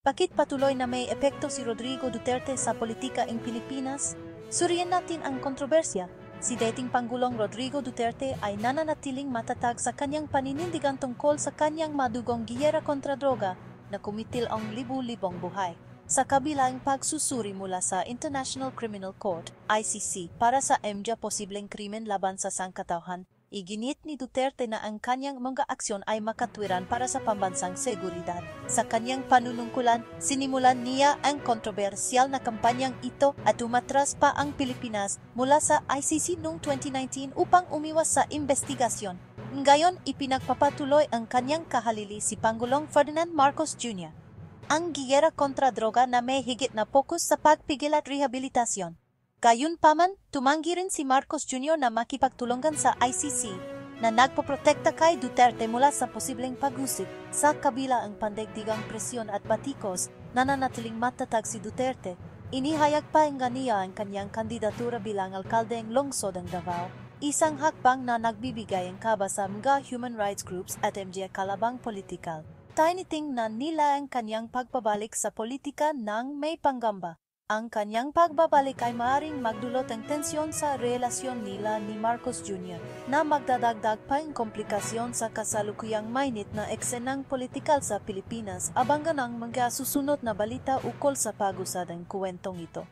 Bakit patuloy na may epekto si Rodrigo Duterte sa politika ng Pilipinas? Suriyan natin ang kontrobersya. Si dating Pangulong Rodrigo Duterte ay nananatiling matatag sa kanyang paninindigan tungkol sa kanyang madugong giyera kontra droga na kumitil ang libu-libong buhay. Sa kabilang pagsusuri mula sa International Criminal Court, ICC, para sa MJ posibleng krimen laban sa sangkatauhan, iginit ni Duterte na ang kanyang mga aksyon ay makatwiran para sa pambansang seguridad. Sa kanyang panunungkulan, sinimulan niya ang kontrobersyal na kampanyang ito at umatras pa ang Pilipinas mula sa ICC noong 2019 upang umiwas sa investigasyon. Ngayon, ipinagpapatuloy ang kanyang kahalili si Pangulong Ferdinand Marcos Jr. Ang giyera kontra droga na may higit na pokus sa pagpigil at rehabilitasyon. Gayunpaman, tumanggi rin si Marcos Jr. na makipagtulungan sa ICC na nagpoprotekta kay Duterte mula sa posibleng pag-usig. Sa kabila ang pandaigdigang presyon at batikos, nananatiling matatag si Duterte. Inihayag pa nga niya ang kanyang kandidatura bilang alkalde ng lungsod ng Davao, isang hakbang na nagbibigay ang kaba sa mga human rights groups at MJ kalabang politikal. Tinitingnan nila ang kanyang pagbabalik sa politika ng may panggamba. Ang kanyang pagbabalik ay maaaring magdulot ng tensyon sa relasyon nila ni Marcos Jr. na magdadagdag pa ang komplikasyon sa kasalukuyang mainit na eksenang politikal sa Pilipinas. Abangan ang mga susunod na balita ukol sa pag-usad ng kwentong ito.